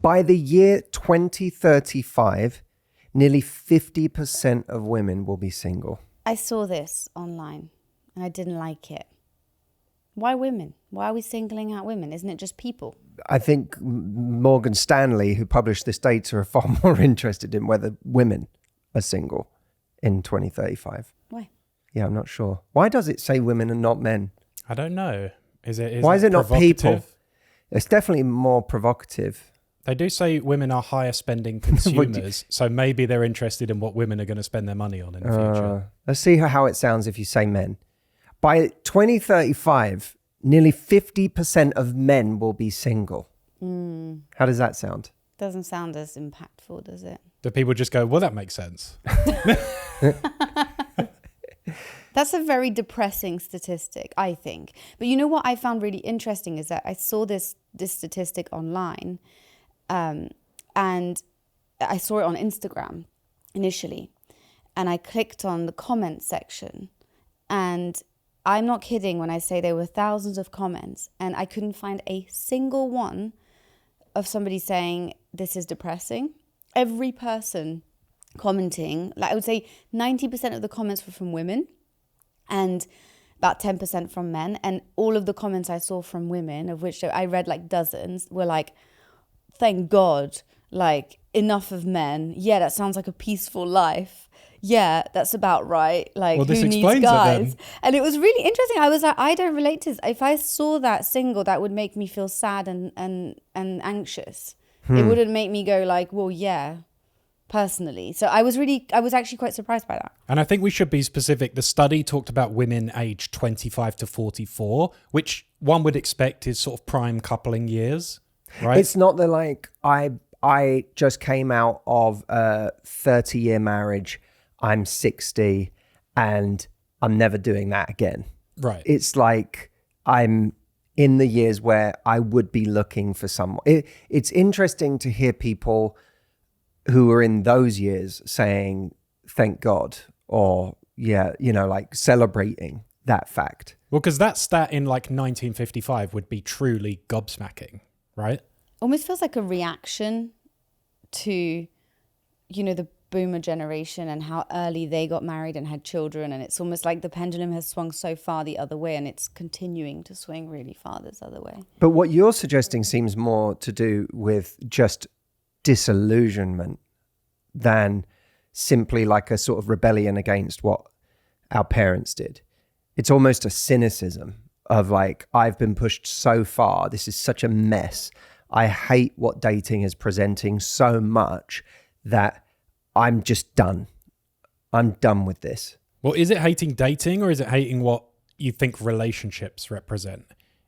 By the year 2035, nearly 50% of women will be single. I saw this online and I didn't like it. Why women? Why are we singling out women? Isn't it just people? I think Morgan Stanley, who published this data, are far more interested in whether women are single in 2035. Why? Yeah, I'm not sure. Why does it say women and not men? I don't know. Why is it not people? provocative? It's definitely more provocative. They do say women are higher spending consumers, so maybe they're interested in what women are going to spend their money on in the future. Let's see how it sounds if you say men. By 2035, nearly 50% of men will be single. How does that sound? Doesn't sound as impactful, does it? Do people just go, well, that makes sense? That's a very depressing statistic, I think. But you know what I found really interesting is that I saw this statistic online, and I saw it on Instagram initially, and I clicked on the comment section, and I'm not kidding when I say there were thousands of comments, and I couldn't find a single one of somebody saying this is depressing. Every person commenting, like I would say 90% of the comments were from women and about 10% from men. And all of the comments I saw from women, of which I read like dozens, were like, thank God, like enough of men. Yeah, that sounds like a peaceful life. Yeah, that's about right. Like, well, who needs guys? And it was really interesting. I was like, I don't relate to this. If I saw that single, that would make me feel sad and anxious. It wouldn't make me go like, well, yeah, personally. So I was actually quite surprised by that. And I think we should be specific. The study talked about women aged 25 to 44, which one would expect is sort of prime coupling years, right? It's not the like, I just came out of a 30-year marriage. I'm 60 and I'm never doing that again. Right. It's like I'm in the years where I would be looking for someone. It's interesting to hear people who are in those years saying, thank God, or yeah, you know, like celebrating that fact. Well, because that stat in like 1955 would be truly gobsmacking, right? Almost feels like a reaction to, you know, the boomer generation and how early they got married and had children, and it's almost like the pendulum has swung so far the other way and it's continuing to swing really far this other way. But what you're suggesting seems more to do with just disillusionment than simply like a sort of rebellion against what our parents did. It's almost a cynicism of like, I've been pushed so far, this is such a mess, I hate what dating is presenting so much that I'm just done. I'm done with this. Well, is it hating dating or is it hating what you think relationships represent?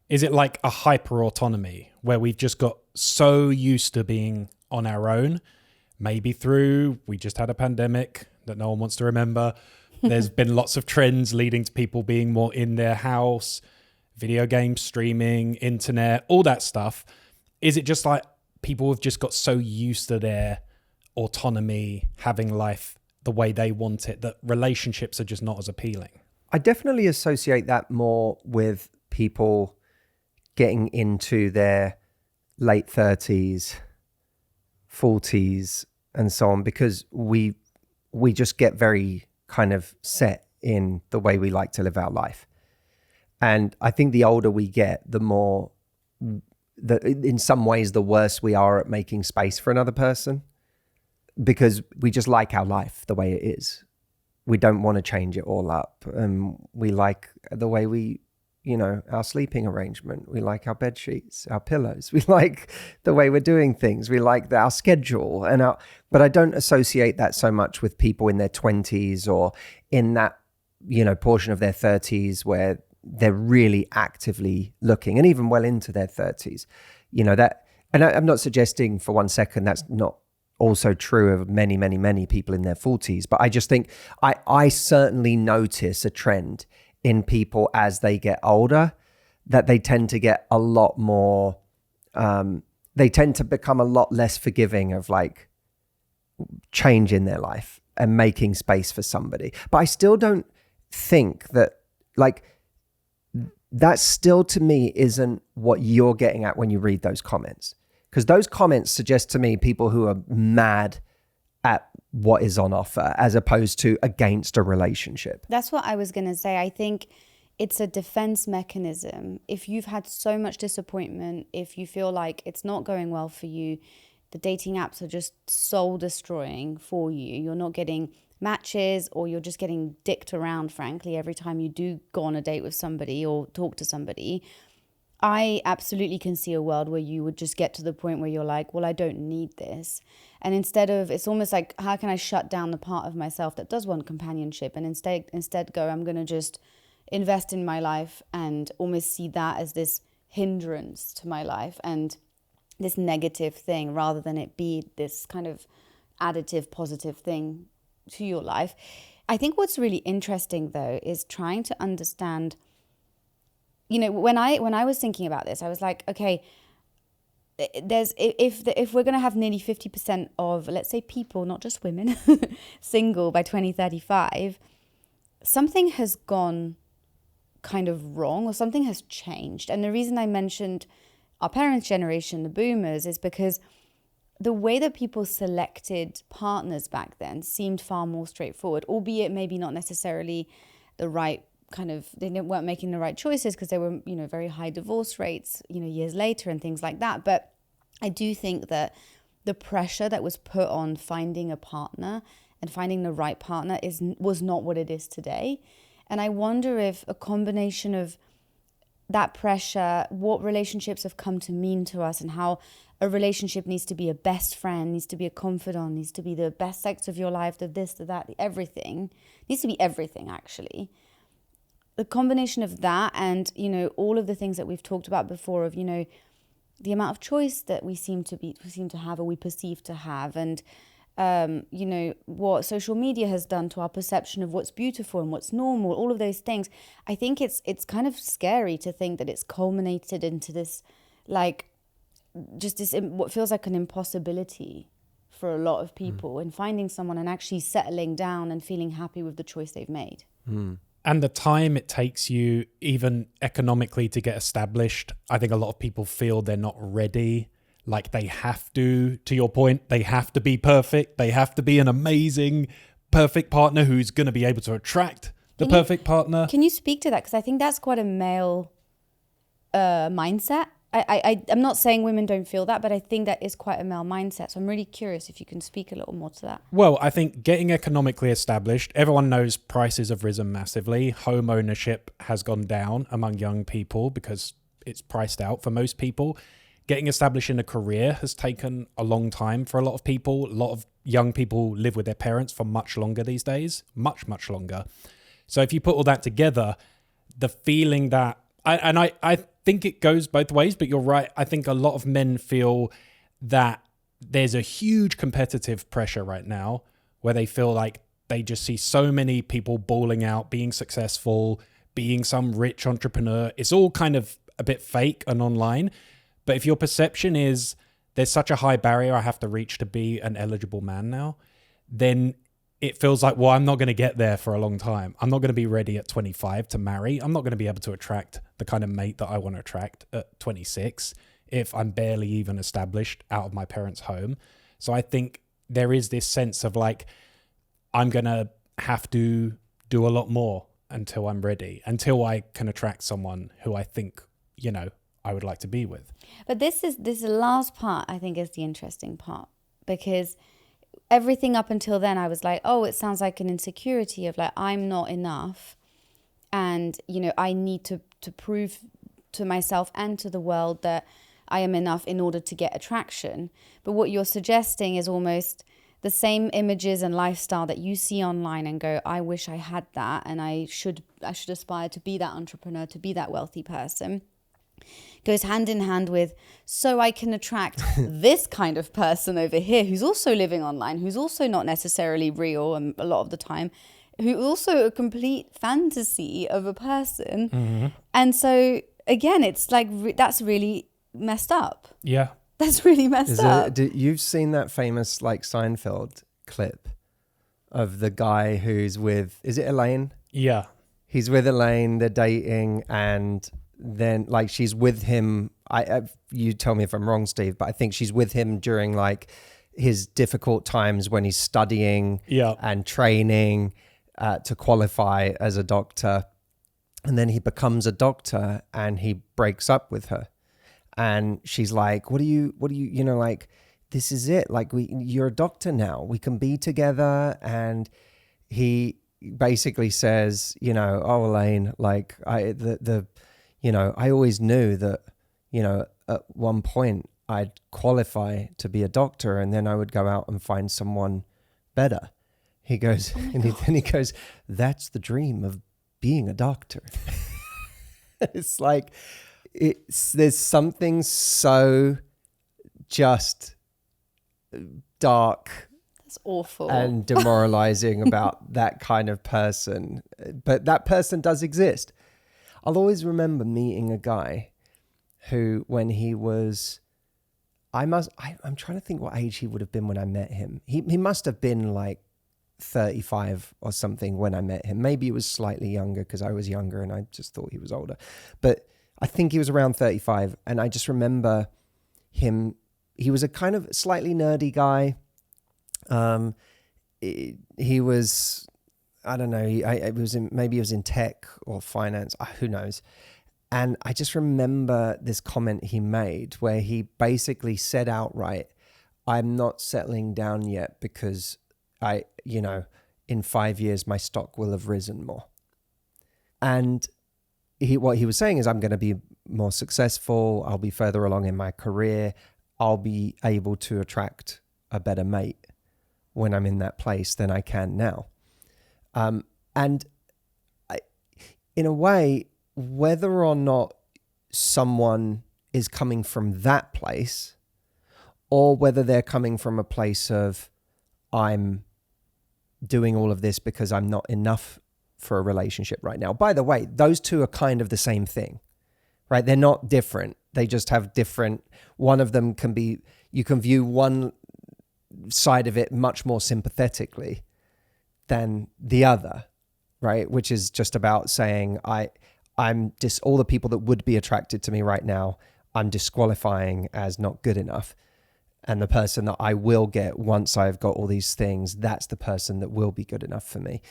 Is it like a hyper autonomy where we've just got so used to being on our own, maybe through, we just had a pandemic that no one wants to remember. There's been lots of trends leading to people being more in their house, video games, streaming, internet, all that stuff. Is it just like people have just got so used to their autonomy, having life the way they want it, that relationships are just not as appealing? I definitely associate that more with people getting into their late 30s, 40s and so on, because we just get very kind of set in the way we like to live our life. And I think the older we get, the more, in some ways, the worse we are at making space for another person, because we just like our life the way it is. We don't want to change it all up. We like the way we, you know, our sleeping arrangement. We like our bed sheets, our pillows. We like the way we're doing things. We like our schedule but I don't associate that so much with people in their 20s or in that, you know, portion of their 30s where they're really actively looking, and even well into their 30s, you know, that, and I'm not suggesting for one second that's not also true of many, many, many people in their 40s. But I just think I certainly notice a trend in people as they get older, that they tend to get a lot more, they tend to become a lot less forgiving of like change in their life and making space for somebody. But I still don't think that like, that still to me isn't what you're getting at when you read those comments. Because those comments suggest to me people who are mad at what is on offer as opposed to against a relationship. That's what I was going to say. I think it's a defense mechanism. If you've had so much disappointment, if you feel like it's not going well for you, the dating apps are just soul destroying for you. You're not getting matches, or you're just getting dicked around, frankly, every time you do go on a date with somebody or talk to somebody. I absolutely can see a world where you would just get to the point where you're like, well, I don't need this. And instead of, it's almost like, how can I shut down the part of myself that does want companionship, and instead go, I'm going to just invest in my life and almost see that as this hindrance to my life and this negative thing, rather than it be this kind of additive, positive thing to your life. I think what's really interesting, though, is trying to understand, you know, when I was thinking about this, I was like, okay, if we're going to have nearly 50% of, let's say, people, not just women, single by 2035, something has gone kind of wrong, or something has changed. And the reason I mentioned our parents' generation, the boomers, is because the way that people selected partners back then seemed far more straightforward, albeit maybe not necessarily the right kind of, weren't making the right choices because there were, you know, very high divorce rates, you know, years later and things like that. But I do think that the pressure that was put on finding a partner and finding the right partner was not what it is today. And I wonder if a combination of that pressure, what relationships have come to mean to us, and how a relationship needs to be a best friend, needs to be a confidant, needs to be the best sex of your life, the this, the that, the everything, needs to be everything, actually. The combination of that and, you know, all of the things that we've talked about before of, you know, the amount of choice that we seem to have, or we perceive to have, and you know, what social media has done to our perception of what's beautiful and what's normal, all of those things. I think it's kind of scary to think that it's culminated into this, like, just this, what feels like an impossibility for a lot of people in finding someone and actually settling down and feeling happy with the choice they've made. And the time it takes you, even economically, to get established, I think a lot of people feel they're not ready. Like they have to your point, they have to be perfect. They have to be an amazing, perfect partner who's going to be able to attract the perfect partner. Can you speak to that? Because I think that's quite a male mindset. I'm not saying women don't feel that, but I think that is quite a male mindset. So I'm really curious if you can speak a little more to that. Well, I think getting economically established, everyone knows prices have risen massively. Home ownership has gone down among young people because it's priced out for most people. Getting established in a career has taken a long time for a lot of people. A lot of young people live with their parents for much longer these days, much, much longer. So if you put all that together, the feeling that, I think it goes both ways, but you're right. I think a lot of men feel that there's a huge competitive pressure right now where they feel like they just see so many people balling out, being successful, being some rich entrepreneur. It's all kind of a bit fake and online. But if your perception is there's such a high barrier I have to reach to be an eligible man now, then it feels like, well, I'm not going to get there for a long time. I'm not going to be ready at 25 to marry. I'm not going to be able to attract the kind of mate that I want to attract at 26 if I'm barely even established out of my parents' home. So I think there is this sense of like, I'm going to have to do a lot more until I'm ready, until I can attract someone who I think, you know, I would like to be with. But this last part, I think, is the interesting part, because everything up until then, I was like, oh, it sounds like an insecurity of like, I'm not enough. And, you know, I need to prove to myself and to the world that I am enough in order to get attraction. But what you're suggesting is almost the same images and lifestyle that you see online and go, I wish I had that. And I should aspire to be that entrepreneur, to be that wealthy person. Goes hand in hand with, so I can attract this kind of person over here who's also living online, who's also not necessarily real and a lot of the time, who also a complete fantasy of a person. Mm-hmm. And so again, it's like, that's really messed up. Yeah. That's really messed up. You've seen that famous like Seinfeld clip of the guy who's with, is it Elaine? Yeah. He's with Elaine, they're dating, and then like she's with him you tell me if I'm wrong, Steve, but I think she's with him during like his difficult times when he's studying and training to qualify as a doctor. And then he becomes a doctor and he breaks up with her. And she's like, what do you, like, this is it. Like, you're a doctor now. We can be together. And he basically says, oh, Elaine, like I always knew that, at one point I'd qualify to be a doctor and then I would go out and find someone better. He goes, then he goes, that's the dream of being a doctor. It's like, there's something so just dark. That's awful. And demoralizing about that kind of person. But that person does exist. I'll always remember meeting a guy who, when he was, I'm trying to think what age he would have been when I met him. He must have been like 35 or something when I met him. Maybe he was slightly younger because I was younger and I just thought he was older. But I think he was around 35. And I just remember him, he was a kind of slightly nerdy guy. He was, I don't know, maybe he was in tech or finance, who knows. And I just remember this comment he made where he basically said outright, I'm not settling down yet because in 5 years, my stock will have risen more. And what he was saying is, I'm going to be more successful. I'll be further along in my career. I'll be able to attract a better mate when I'm in that place than I can now. And in a way, whether or not someone is coming from that place or whether they're coming from a place of, I'm doing all of this because I'm not enough for a relationship right now. By the way, those two are kind of the same thing, right? They're not different. They just have different, one of them can be, you can view one side of it much more sympathetically than the other, right? Which is just about saying, I'm just, all the people that would be attracted to me right now, I'm disqualifying as not good enough. And the person that I will get once I've got all these things, that's the person that will be good enough for me.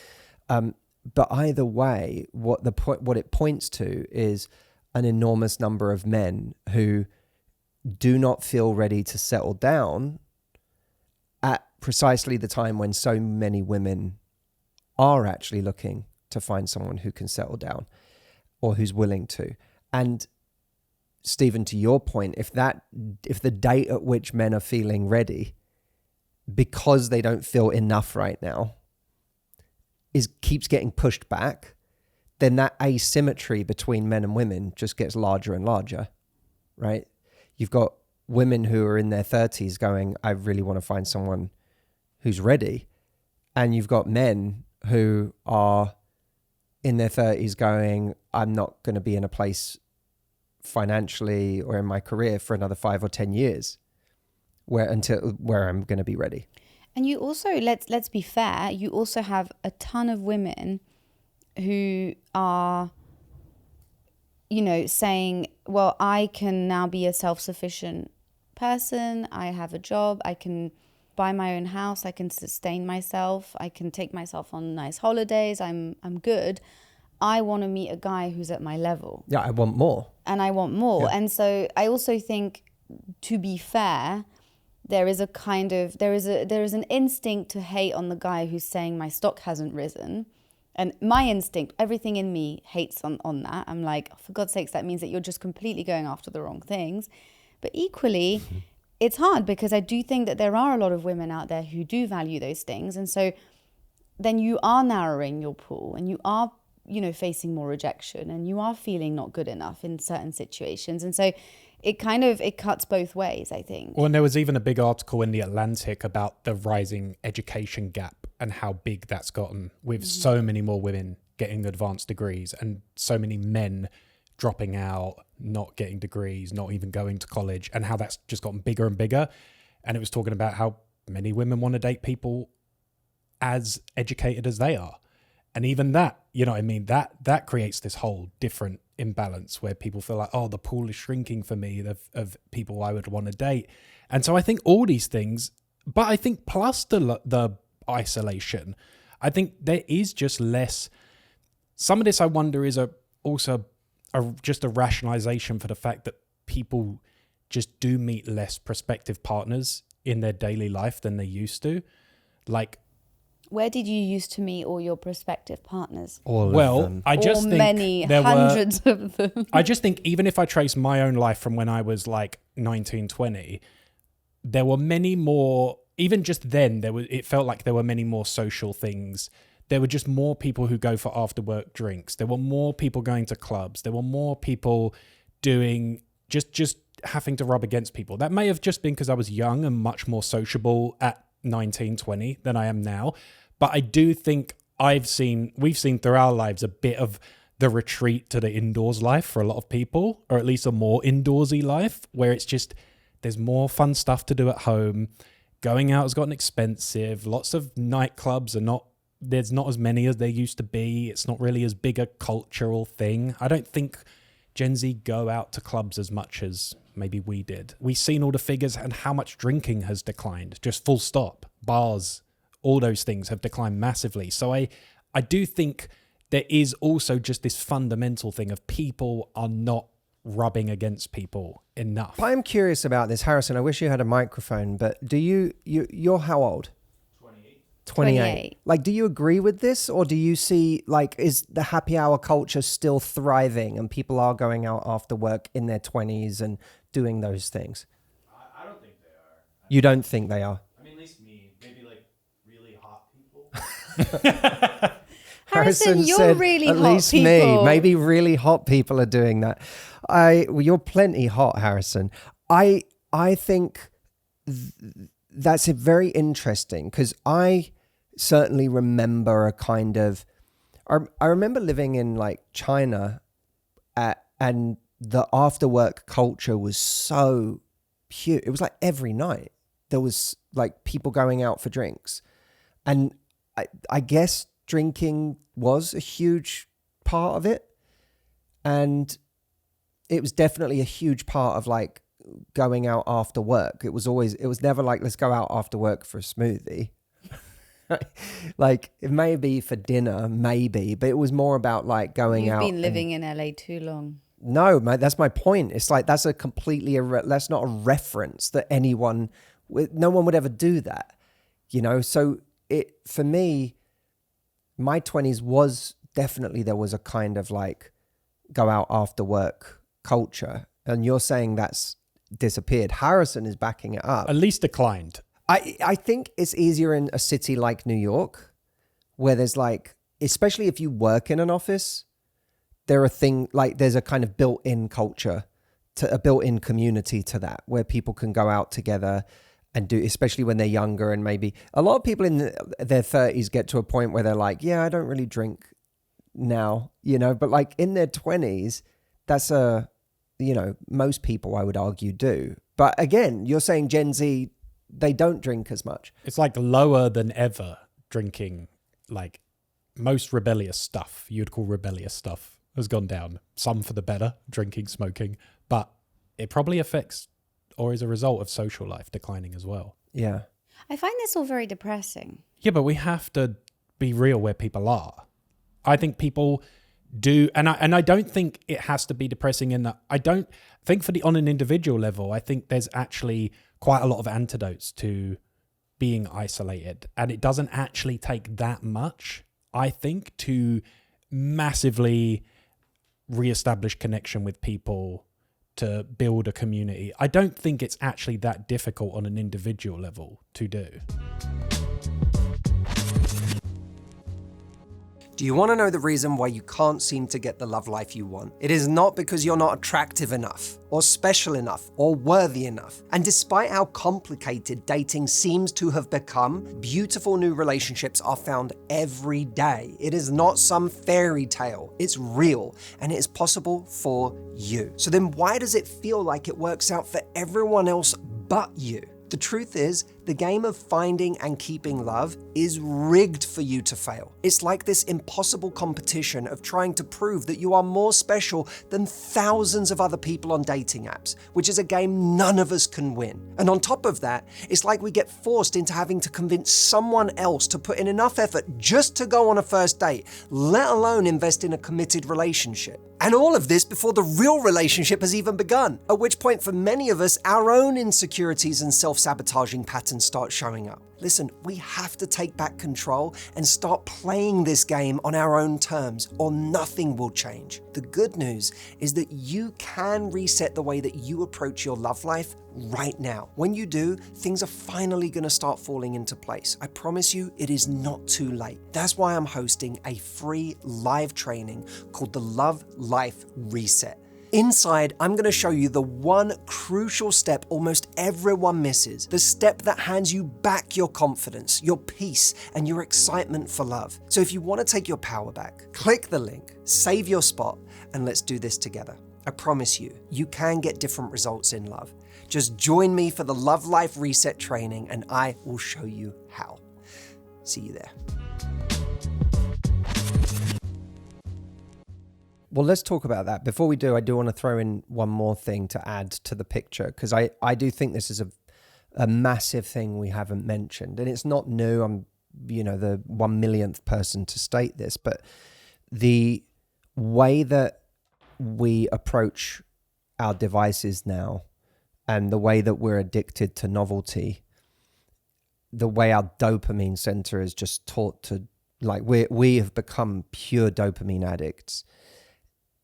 But either way, what it points to is an enormous number of men who do not feel ready to settle down at precisely the time when so many women are actually looking to find someone who can settle down or who's willing to. And Stephen, to your point, if the date at which men are feeling ready because they don't feel enough right now keeps getting pushed back, then that asymmetry between men and women just gets larger and larger, right? You've got women who are in their 30s going, I really want to find someone who's ready. And you've got men who are in their 30s going, I'm not going to be in a place financially or in my career for another 5 or 10 years where I'm going to be ready. And you also, let's be fair, you also have a ton of women who are, saying, well, I can now be a self-sufficient person. I have a job. I can buy my own house. I can sustain myself. I can take myself on nice holidays. I'm good. I want to meet a guy who's at my level. Yeah, I want more. And I want more. Yeah. And so I also think, to be fair, there is an instinct to hate on the guy who's saying my stock hasn't risen. And my instinct, everything in me hates on that. I'm like, oh, for God's sakes, that means that you're just completely going after the wrong things. But equally, it's hard because I do think that there are a lot of women out there who do value those things. And so then you are narrowing your pool and you are, facing more rejection and you are feeling not good enough in certain situations. And so it cuts both ways, I think. Well, and there was even a big article in The Atlantic about the rising education gap and how big that's gotten with so many more women getting advanced degrees and so many men dropping out, not getting degrees, not even going to college, and how that's just gotten bigger and bigger. And it was talking about how many women want to date people as educated as they are. And even that, that creates this whole different imbalance where people feel like, oh, the pool is shrinking for me of people I would want to date. And so I think all these things, but I think plus the isolation, I think there is just less. Some of this I wonder is also just a rationalization for the fact that people just do meet less prospective partners in their daily life than they used to. Like, where did you used to meet all your prospective partners? All of them. I just think many hundreds of them. I just think even if I trace my own life from when I was like 19, 20, there were many more, even just then, it felt like there were many more social things. There were just more people who go for after work drinks. There were more people going to clubs. There were more people doing just having to rub against people. That may have just been because I was young and much more sociable at 19, 20 than I am now. But I do think we've seen through our lives a bit of the retreat to the indoors life for a lot of people, or at least a more indoorsy life where it's just, there's more fun stuff to do at home. Going out has gotten expensive. Lots of nightclubs there's not as many as there used to be. It's not really as big a cultural thing. I don't think Gen Z go out to clubs as much as maybe we did. We've seen all the figures and how much drinking has declined, just full stop. Bars, all those things have declined massively. So I do think there is also just this fundamental thing of people are not rubbing against people enough. I'm curious about this, Harrison. I wish you had a microphone, but you're how old? 28. Like, do you agree with this, or do you see, like, is the happy hour culture still thriving and people are going out after work in their 20s and doing those things? I don't think they are. You don't think they are? I mean, at least me. Maybe like really hot people. Harrison, you're said, really at hot least people. Me. Maybe really hot people are doing that. You're plenty hot, Harrison. I think that's very interesting, because I certainly remember a kind of, I remember living in like China and the after work culture was so huge. It was like every night there was like people going out for drinks. And I guess drinking was a huge part of it. And it was definitely a huge part of like going out after work. It was never like, let's go out after work for a smoothie. Like, it may be for dinner, maybe, but it was more about like going out. You've been living in LA too long. No, that's my point. It's like, that's a completely, that's not a reference that no one would ever do that, you know? So for me, my 20s was definitely, there was a kind of like go out after work culture. And you're saying that's disappeared. Harrison is backing it up. At least declined. I think it's easier in a city like New York, where there's like, especially if you work in an office, there's a kind of built-in culture, a built-in community to that, where people can go out together and do, especially when they're younger. And maybe a lot of people in their 30s get to a point where they're like, yeah, I don't really drink now, you know, but like in their 20s, that's most people, I would argue, do. But again, you're saying Gen Z, they don't drink as much. It's like lower than ever drinking. Like most rebellious stuff, you'd call rebellious stuff, has gone down. Some for the better, drinking, smoking, but it probably affects or is a result of social life declining as well. Yeah. I find this all very depressing. Yeah, but we have to be real where people are. I think people do, and I don't think it has to be depressing in that. I don't think on an individual level, I think there's actually quite a lot of antidotes to being isolated, and it doesn't actually take that much, I think, to massively reestablish connection with people, to build a community. I don't think it's actually that difficult on an individual level to do. Do you want to know the reason why you can't seem to get the love life you want? It is not because you're not attractive enough, or special enough, or worthy enough. And despite how complicated dating seems to have become, beautiful new relationships are found every day. It is not some fairy tale. It's real, and it is possible for you. So then why does it feel like it works out for everyone else but you? The truth is, The game of finding and keeping love is rigged for you to fail. It's like this impossible competition of trying to prove that you are more special than thousands of other people on dating apps, which is a game none of us can win. And on top of that, it's like we get forced into having to convince someone else to put in enough effort just to go on a first date, let alone invest in a committed relationship. And all of this before the real relationship has even begun, at which point for many of us, our own insecurities and self-sabotaging patterns start showing up. Listen, we have to take back control and start playing this game on our own terms, or nothing will change. The good news is that you can reset the way that you approach your love life right now. When you do, things are finally going to start falling into place. I promise you, it is not too late. That's why I'm hosting a free live training called the Love Life Reset. Inside, I'm going to show you the one crucial step almost everyone misses, the step that hands you back your confidence, your peace, and your excitement for love. So if you want to take your power back, click the link, save your spot, and let's do this together. I promise you, you can get different results in love. Just join me for the Love Life Reset training, and I will show you how. See you there. Well, let's talk about that. Before we do, I do want to throw in one more thing to add to the picture, because I do think this is a massive thing we haven't mentioned. And it's not new. I'm, the 1 millionth person to state this, but the way that we approach our devices now and the way that we're addicted to novelty, the way our dopamine center is just taught to, we have become pure dopamine addicts.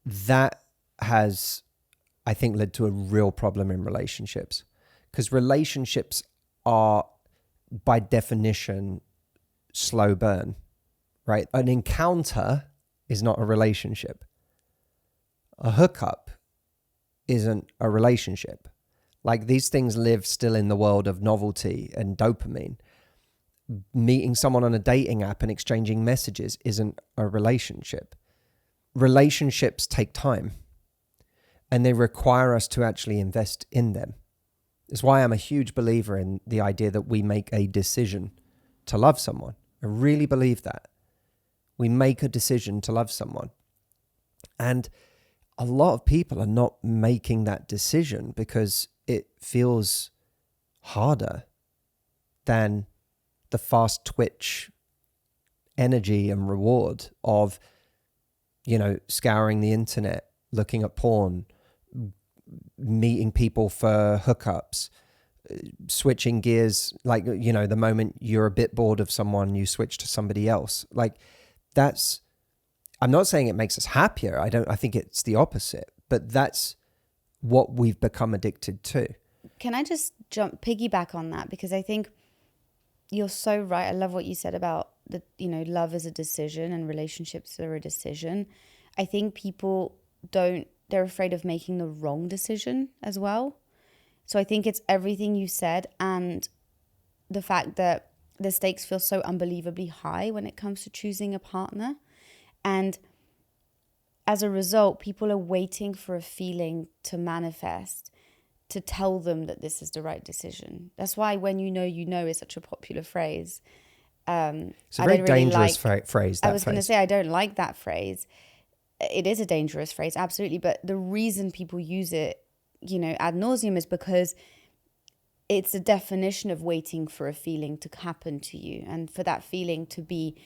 That has, I think, led to a real problem in relationships, because relationships are, by definition, slow burn, right? An encounter is not a relationship. A hookup isn't a relationship. These things live still in the world of novelty and dopamine. Meeting someone on a dating app and exchanging messages isn't a relationship. Relationships take time, and they require us to actually invest in them. It's why I'm a huge believer in the idea that we make a decision to love someone. I really believe that. We make a decision to love someone. And a lot of people are not making that decision because it feels harder than the fast twitch energy and reward of scouring the internet, looking at porn, meeting people for hookups, switching gears. The moment you're a bit bored of someone, you switch to somebody else. I'm not saying it makes us happier. I think it's the opposite, but that's what we've become addicted to. Can I just piggyback on that? Because I think you're so right. I love what you said about love is a decision and relationships are a decision. I think people they're afraid of making the wrong decision as well. So I think it's everything you said, and the fact that the stakes feel so unbelievably high when it comes to choosing a partner. And as a result, people are waiting for a feeling to manifest to tell them that this is the right decision. That's why when you know is such a popular phrase. It's a very dangerous phrase. I was going to say, I don't like that phrase. It is a dangerous phrase, absolutely. But the reason people use it, ad nauseum, is because it's a definition of waiting for a feeling to happen to you, and for that feeling to be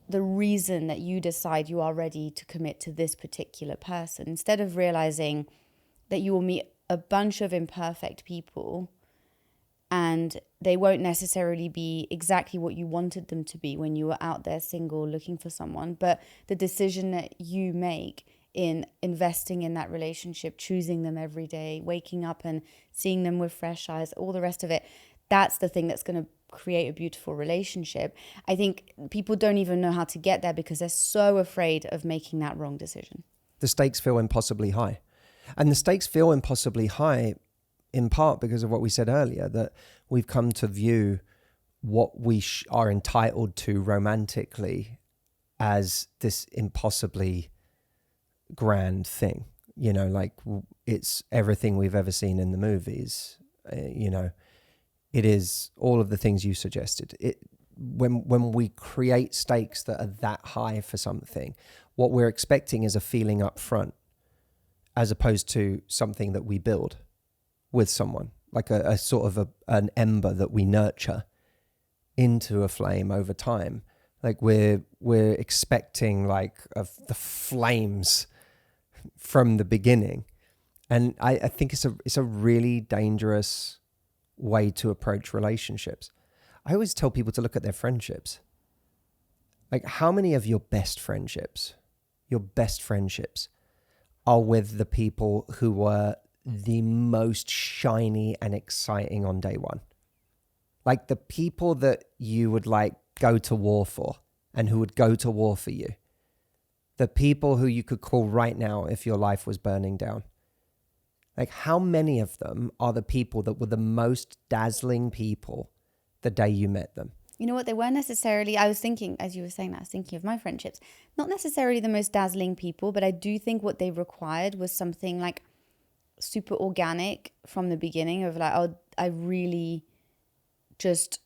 the reason that you decide you are ready to commit to this particular person, instead of realizing that you will meet a bunch of imperfect people and they won't necessarily be exactly what you wanted them to be when you were out there single looking for someone. But the decision that you make in investing in that relationship, choosing them every day, waking up and seeing them with fresh eyes, all the rest of it, that's the thing that's going to create a beautiful relationship. I think people don't even know how to get there because they're so afraid of making that wrong decision. The stakes feel impossibly high. And the stakes feel impossibly high in part because of what we said earlier, that we've come to view what we are entitled to romantically as this impossibly grand thing. It's everything we've ever seen in the movies. it is all of the things you suggested. When we create stakes that are that high for something, what we're expecting is a feeling up front, as opposed to something that we build with someone, like a sort of an ember that we nurture into a flame over time. Like we're expecting like the flames from the beginning. And I think it's a really dangerous way to approach relationships. I always tell people to look at their friendships. Like, how many of your best friendships are with the people who were the most shiny and exciting on day one? Like the people that you would like go to war for and who would go to war for you. The people who you could call right now if your life was burning down. Like, how many of them are the people that were the most dazzling people the day you met them? You know what? They weren't necessarily, I was thinking, as you were saying that, I was thinking of my friendships, not necessarily the most dazzling people, but I do think what they required was something like super organic from the beginning of like, oh, I really just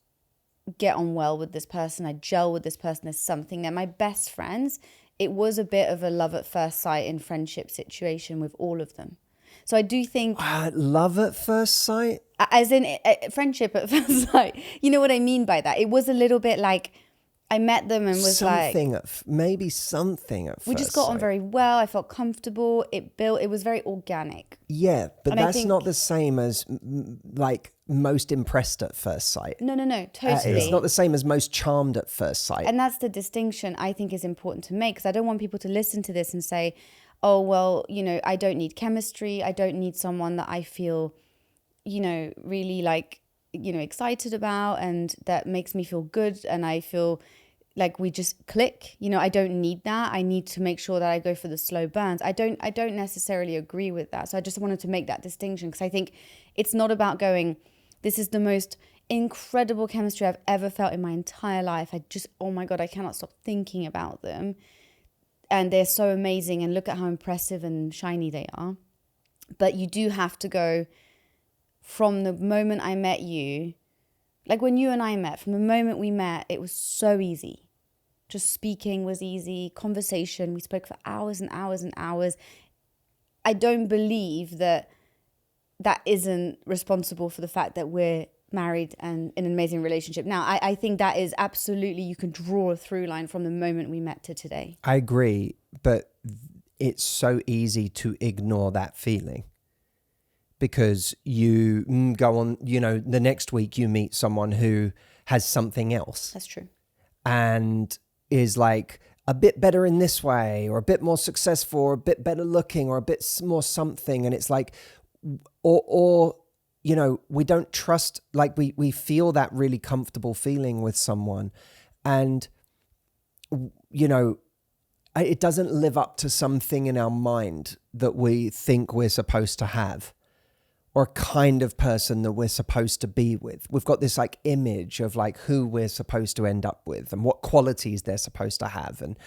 get on well with this person. I gel with this person. There's something there. My best friends, it was a bit of a love at first sight in friendship situation with all of them. So I do think... love at first sight? As in friendship at first sight. You know what I mean by that? It was a little bit like I met them and was maybe something at first we just got on very well. I felt comfortable. It was very organic. Yeah, but that's not the same as like most impressed at first sight. No, totally. It's not the same as most charmed at first sight. And that's the distinction I think is important to make, because I don't want people to listen to this and say, oh, well, you know, I don't need chemistry. I don't need someone that I feel, you know, really like, you know, excited about and that makes me feel good and I feel like we just click. You know, I don't need that. I need to make sure that I go for the slow burns. I don't necessarily agree with that. So I just wanted to make that distinction, because I think it's not about going, this is the most incredible chemistry I've ever felt in my entire life. Oh my God, I cannot stop thinking about them. And they're so amazing and look at how impressive and shiny they are. But you do have to go from the moment I met you, like when you and I met, from the moment we met, it was so easy. Just speaking was easy. Conversation, we spoke for hours and hours and hours. I don't believe that isn't responsible for the fact that we're married and in an amazing relationship. Now, I think that is absolutely, you can draw a through line from the moment we met to today. I agree, but it's so easy to ignore that feeling because you go on, you know, the next week you meet someone who has something else. That's true. And is like a bit better in this way or a bit more successful or a bit better looking or a bit more something. And it's like, or you know, we don't trust, like we feel that really comfortable feeling with someone and, you know, it doesn't live up to something in our mind that we think we're supposed to have or kind of person that we're supposed to be with. We've got this like image of like who we're supposed to end up with and what qualities they're supposed to have and,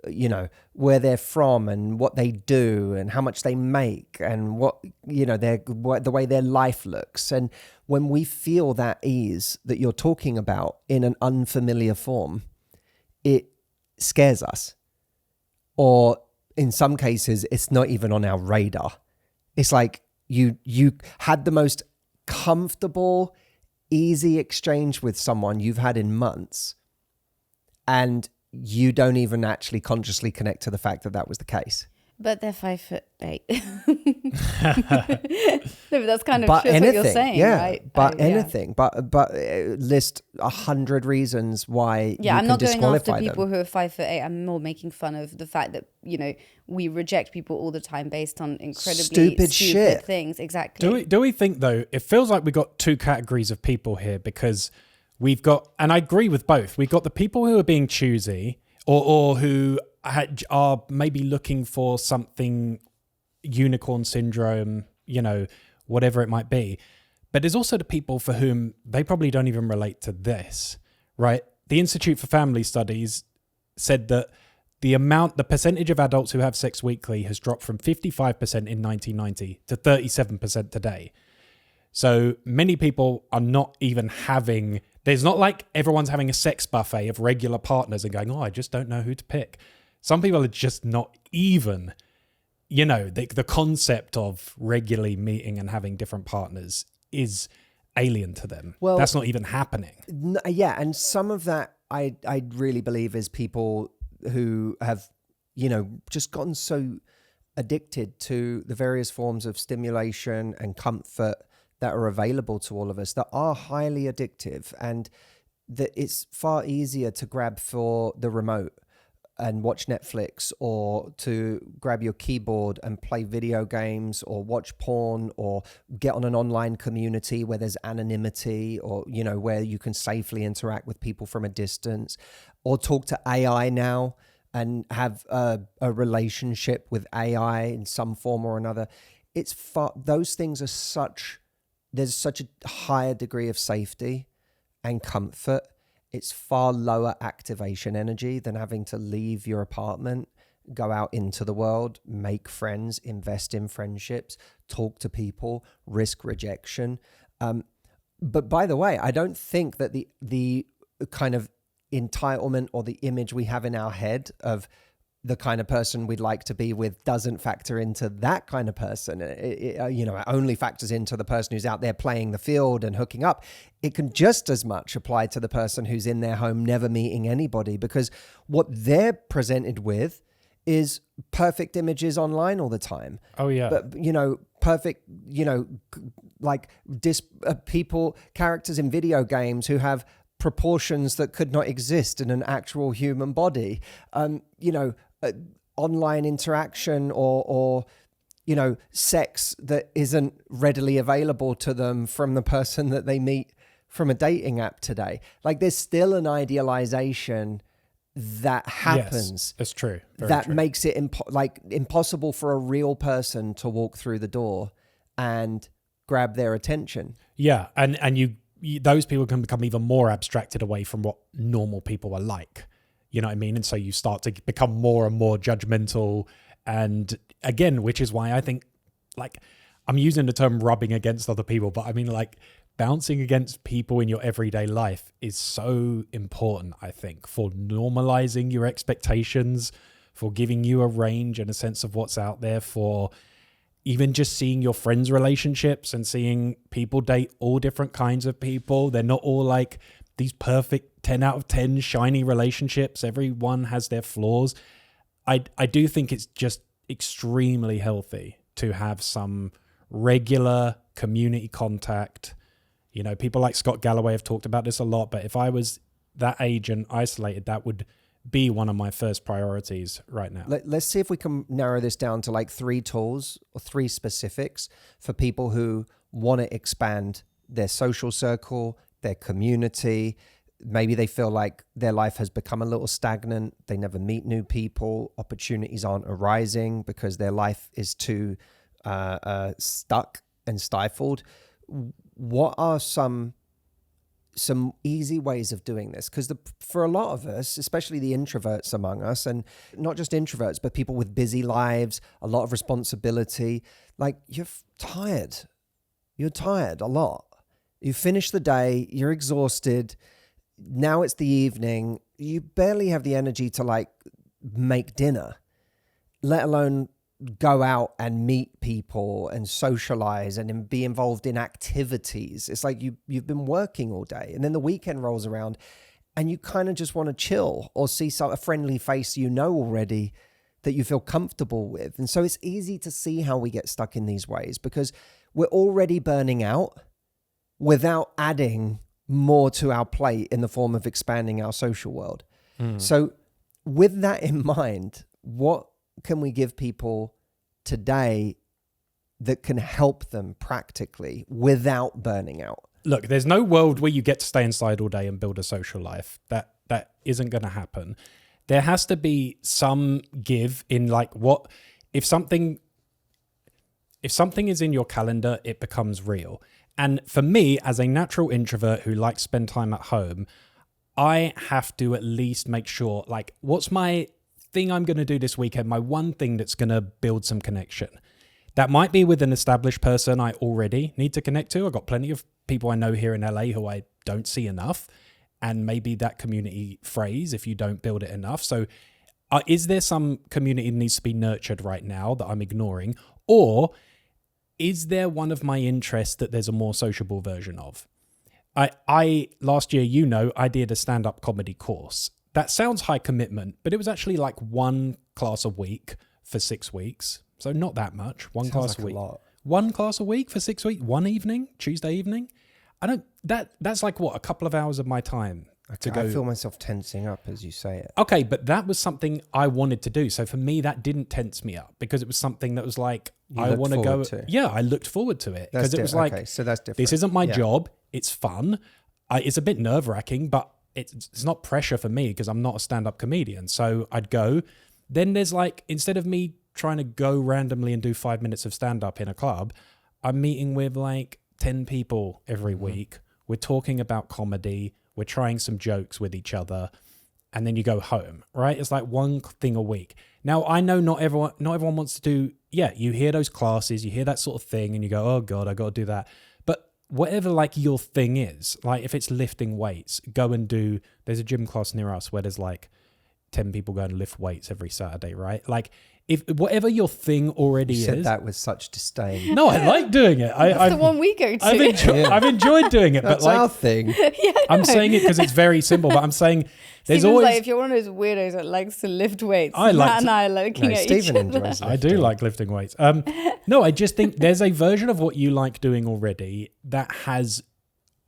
you know, where they're from and what they do and how much they make and what, you know, the way their life looks. And when we feel that ease that you're talking about in an unfamiliar form, it scares us. Or in some cases, it's not even on our radar. It's like you had the most comfortable, easy exchange with someone you've had in months, and you don't even actually consciously connect to the fact that that was the case. But they're 5'8". No, but that's kind of what you're saying, yeah, right? But anything. But list 100 reasons why you I'm can not going disqualify after people them. who are 5'8". I'm more making fun of the fact that, you know, we reject people all the time based on incredibly stupid shit things. Exactly. Do we think though, it feels like we've got two categories of people here, because we've got, and I agree with both, we've got the people who are being choosy or who are maybe looking for something unicorn syndrome, you know, whatever it might be. But there's also the people for whom they probably don't even relate to this, right? The Institute for Family Studies said that the percentage of adults who have sex weekly has dropped from 55% in 1990 to 37% today. So many people are not even having, there's not like everyone's having a sex buffet of regular partners and going, oh, I just don't know who to pick. Some people are just not even, the concept of regularly meeting and having different partners is alien to them. Well, that's not even happening. Yeah. And some of that I really believe is people who have, just gotten so addicted to the various forms of stimulation and comfort that are available to all of us that are highly addictive, and that it's far easier to grab for the remote and watch Netflix, or to grab your keyboard and play video games, or watch porn, or get on an online community where there's anonymity, or, where you can safely interact with people from a distance, or talk to AI now and have a relationship with AI in some form or another. Those things are there's such a higher degree of safety and comfort. It's far lower activation energy than having to leave your apartment, go out into the world, make friends, invest in friendships, talk to people, risk rejection. But by the way, I don't think that the kind of entitlement or the image we have in our head of the kind of person we'd like to be with doesn't factor into that kind of person. It only factors into the person who's out there playing the field and hooking up. It can just as much apply to the person who's in their home, never meeting anybody, because what they're presented with is perfect images online all the time. Oh yeah. But, perfect, characters in video games who have proportions that could not exist in an actual human body. Online interaction or sex that isn't readily available to them from the person that they meet from a dating app today. Like, there's still an idealization that happens. Yes, that's true. That makes it impossible for a real person to walk through the door and grab their attention. Yeah, and you those people can become even more abstracted away from what normal people are like. You know what I mean? And so you start to become more and more judgmental. And again, which is why I think, I'm using the term rubbing against other people, but I mean, bouncing against people in your everyday life is so important, I think, for normalizing your expectations, for giving you a range and a sense of what's out there, for even just seeing your friends' relationships and seeing people date all different kinds of people. They're not all like these perfect 10 out of 10 shiny relationships. Everyone has their flaws. I do think it's just extremely healthy to have some regular community contact. People like Scott Galloway have talked about this a lot, but if I was that age and isolated, that would be one of my first priorities right now. Let's see if we can narrow this down to 3 tools or 3 specifics for people who want to expand their social circle, their community. Maybe they feel like their life has become a little stagnant. They never meet new people. Opportunities aren't arising because their life is too stuck and stifled. What are some easy ways of doing this? Because for a lot of us, especially the introverts among us, and not just introverts, but people with busy lives, a lot of responsibility, you're tired. You're tired a lot. You finish the day, you're exhausted. Now it's the evening. You barely have the energy to make dinner, let alone go out and meet people and socialize and be involved in activities. It's like you've been working all day, and then the weekend rolls around and you kind of just want to chill or see a friendly face already that you feel comfortable with. And so it's easy to see how we get stuck in these ways, because we're already burning out without adding more to our plate in the form of expanding our social world. So with that in mind, what can we give people today that can help them practically without burning out? Look, there's no world where you get to stay inside all day and build a social life. That isn't going to happen. There has to be some give in if something is in your calendar, it becomes real. And for me, as a natural introvert who likes to spend time at home, I have to at least make sure, what's my thing I'm going to do this weekend, my one thing that's going to build some connection. That might be with an established person I already need to connect to. I've got plenty of people I know here in LA who I don't see enough. And maybe that community phrase if you don't build it enough. So is there some community that needs to be nurtured right now that I'm ignoring? Or is there one of my interests that there's a more sociable version of? I last year, I did a stand-up comedy course. That sounds high commitment, but it was actually like one class a week for 6 weeks. So not that much. One class a week. One class a week for 6 weeks. One evening, Tuesday evening. That's like what, a couple of hours of my time to go. I feel myself tensing up as you say it. Okay, but that was something I wanted to do. So for me, that didn't tense me up because it was something that was like, I want to go. Yeah, I looked forward to it because it was like, okay, so that's different. This isn't my job. It's fun. It's a bit nerve wracking, but it's not pressure for me because I'm not a stand-up comedian. So I'd go. Then there's like, instead of me trying to go randomly and do 5 minutes of stand-up in a club, I'm meeting with like 10 people every week. We're talking about comedy. We're trying some jokes with each other. And then you go home, right? It's like one thing a week. Now, I know not everyone wants to do, you hear those classes, you hear that sort of thing, and you go, oh God, I got to do that. But whatever like your thing is, like if it's lifting weights, go and do, there's a gym class near us where there's like 10 people going to lift weights every Saturday, right? Like if whatever your thing already you said is. that with such disdain. No, I like doing it. That's the one we go to. I've enjoyed doing it. That's but like, our thing. I'm saying it because it's very simple, but I'm saying there's Stephen's always. like, if you're one of those weirdos that likes to lift weights, I like Matt and I are looking at Stephen each other. enjoys lifting. I do like lifting weights. No, I just think there's a version of what you like doing already that has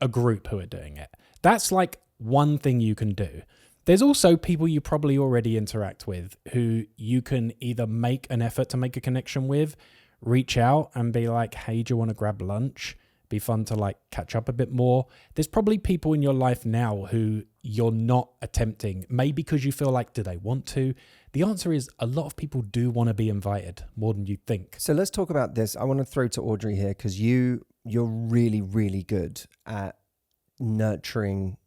a group who are doing it. That's like one thing you can do. There's also people you probably already interact with who you can either make an effort to make a connection with, reach out and be like, hey, do you want to grab lunch? Be fun to like catch up a bit more. There's probably people in your life now who you're not attempting, maybe because you feel like, do they want to? The answer is a lot of people do want to be invited more than you think. So let's talk about this. I want to throw to Audrey here because you're really, really good at nurturing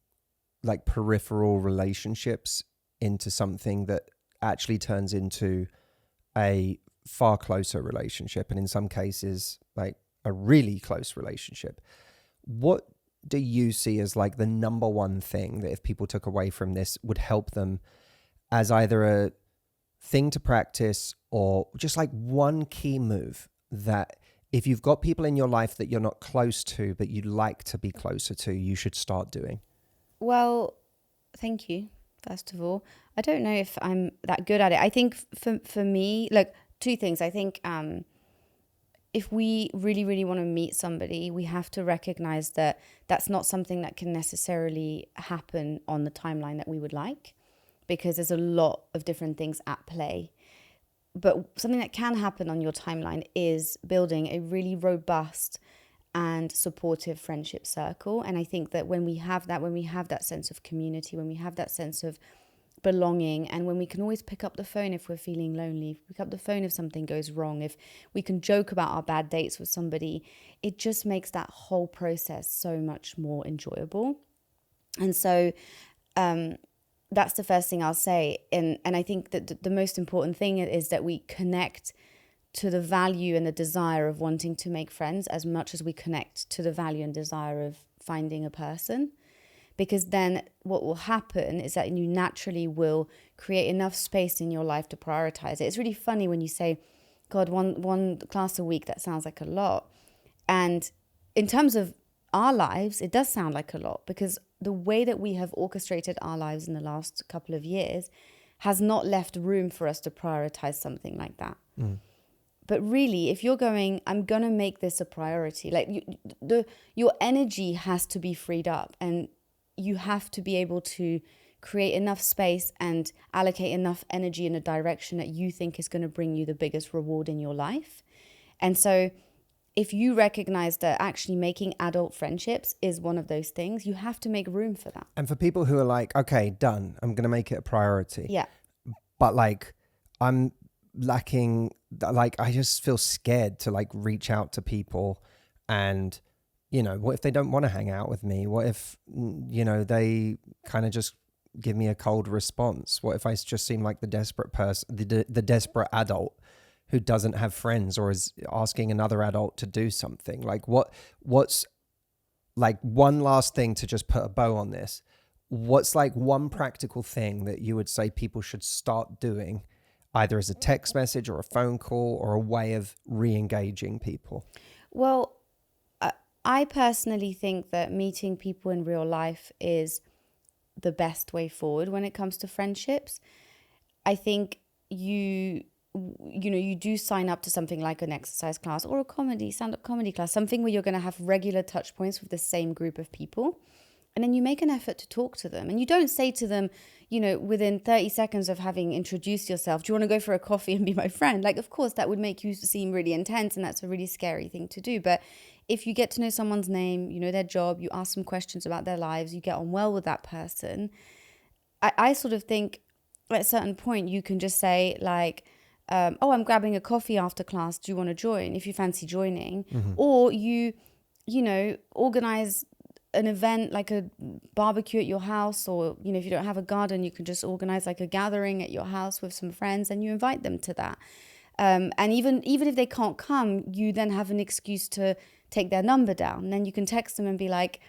like peripheral relationships into something that actually turns into a far closer relationship. And in some cases, like a really close relationship. What do you see as like the number one thing that if people took away from this would help them as either a thing to practice or just like one key move that if you've got people in your life that you're not close to, but you'd like to be closer to, you should start doing? Well, thank you, first of all. I don't know if I'm that good at it. I think for me, like two things. I think if we really, really want to meet somebody, we have to recognize that that's not something that can necessarily happen on the timeline that we would like because there's a lot of different things at play. But something that can happen on your timeline is building a really robust and supportive friendship circle. And I think that when we have that sense of community, when we have that sense of belonging, and when we can always pick up the phone if we're feeling lonely, pick up the phone if something goes wrong, if we can joke about our bad dates with somebody, it just makes that whole process so much more enjoyable. And so that's the first thing I'll say. And I think that the most important thing is that we connect to the value and the desire of wanting to make friends as much as we connect to the value and desire of finding a person. Because then what will happen is that you naturally will create enough space in your life to prioritize it. It's really funny when you say, God, one class a week, that sounds like a lot. And in terms of our lives, it does sound like a lot because the way that we have orchestrated our lives in the last couple of years has not left room for us to prioritize something like that. Mm. But really, if you're going, I'm going to make this a priority, like your energy has to be freed up and you have to be able to create enough space and allocate enough energy in a direction that you think is going to bring you the biggest reward in your life. And so if you recognize that actually making adult friendships is one of those things, you have to make room for that. And for people who are like, okay, done, I'm going to make it a priority. Yeah. But like, I'm lacking, like, I just feel scared to like reach out to people and, you know, what if they don't want to hang out with me? What if, you know, they kind of just give me a cold response? What if I just seem like the desperate person, the desperate adult who doesn't have friends or is asking another adult to do something? Like what's like one last thing to just put a bow on this? What's like one practical thing that you would say people should start doing, either as a text message or a phone call or a way of re-engaging people? Well, I personally think that meeting people in real life is the best way forward when it comes to friendships. I think you do sign up to something like an exercise class or a stand-up comedy class, something where you're going to have regular touch points with the same group of people. And then you make an effort to talk to them. And you don't say to them, within 30 seconds of having introduced yourself, do you want to go for a coffee and be my friend? Like, of course, that would make you seem really intense, and that's a really scary thing to do. But if you get to know someone's name, you know their job, you ask them questions about their lives, you get on well with that person, I sort of think at a certain point you can just say like, I'm grabbing a coffee after class, do you want to join, if you fancy joining? Mm-hmm. Or you organize an event like a barbecue at your house, or if you don't have a garden, you can just organize like a gathering at your house with some friends and you invite them to that. And even if they can't come, you then have an excuse to take their number down. And then you can text them and be like,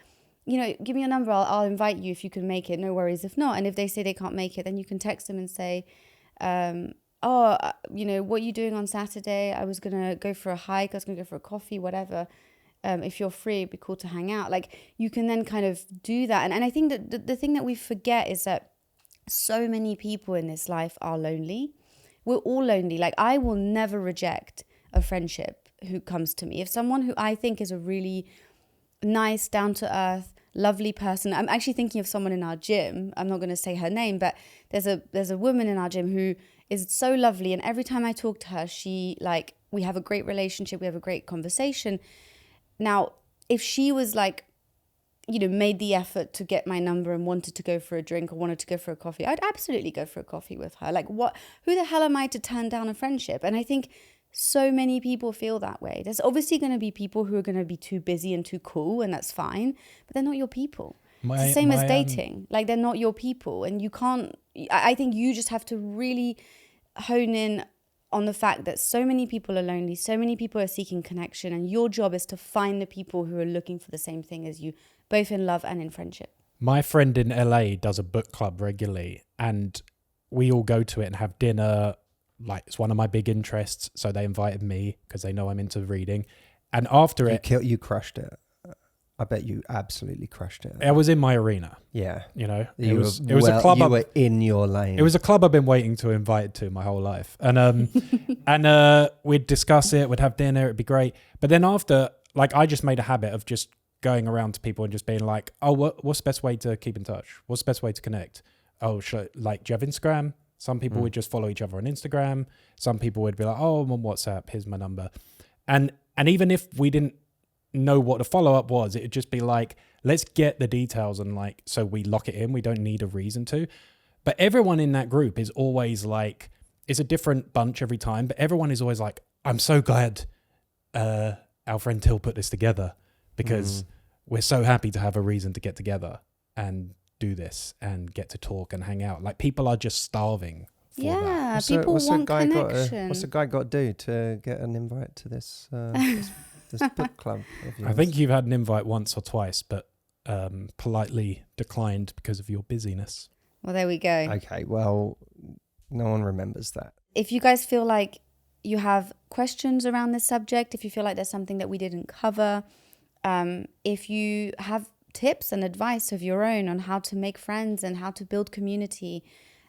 give me your number, I'll invite you if you can make it, no worries if not. And if they say they can't make it, then you can text them and say, what are you doing on Saturday? I was gonna go for a hike, I was gonna go for a coffee, whatever. If you're free, it'd be cool to hang out. Like, you can then kind of do that. And I think that the thing that we forget is that so many people in this life are lonely. We're all lonely. Like, I will never reject a friendship who comes to me. If someone who I think is a really nice, down-to-earth, lovely person. I'm actually thinking of someone in our gym. I'm not going to say her name, but there's a woman in our gym who is so lovely. And every time I talk to her, we have a great relationship. We have a great conversation. Now, if she was like, made the effort to get my number and wanted to go for a drink or wanted to go for a coffee, I'd absolutely go for a coffee with her. Like, who the hell am I to turn down a friendship? And I think so many people feel that way. There's obviously going to be people who are going to be too busy and too cool, and that's fine, but they're not your people. It's the same as dating. Like, they're not your people, and you can't, I think you just have to really hone in on the fact that so many people are lonely, so many people are seeking connection, and your job is to find the people who are looking for the same thing as you, both in love and in friendship. My friend in LA does a book club regularly, and we all go to it and have dinner. Like, it's one of my big interests, so they invited me because they know I'm into reading. And after you crushed it. I bet you absolutely crushed it. I was in my arena. Yeah. It was a club. You were in your lane. It was a club I've been waiting to invite to my whole life. And we'd discuss it, we'd have dinner, it'd be great. But then after, like, I just made a habit of just going around to people and just being like, oh, what's the best way to keep in touch? What's the best way to connect? Oh, do you have Instagram? Some people would just follow each other on Instagram. Some people would be like, oh, I'm on WhatsApp, here's my number. And even if we didn't know what the follow-up was, it would just be like, let's get the details, and like, so we lock it in. We don't need a reason to. But everyone in that group is always like, it's a different bunch every time, but everyone is always like, I'm so glad our friend Till put this together, because we're so happy to have a reason to get together and do this and get to talk and hang out. Like, people are just starving for that. People want connection. What's a guy got to do to get an invite to this this book club of yours? I think you've had an invite once or twice, but politely declined because of your busyness. Well, there we go. Okay, well, no one remembers that. If you guys feel like you have questions around this subject, if you feel like there's something that we didn't cover, if you have tips and advice of your own on how to make friends and how to build community,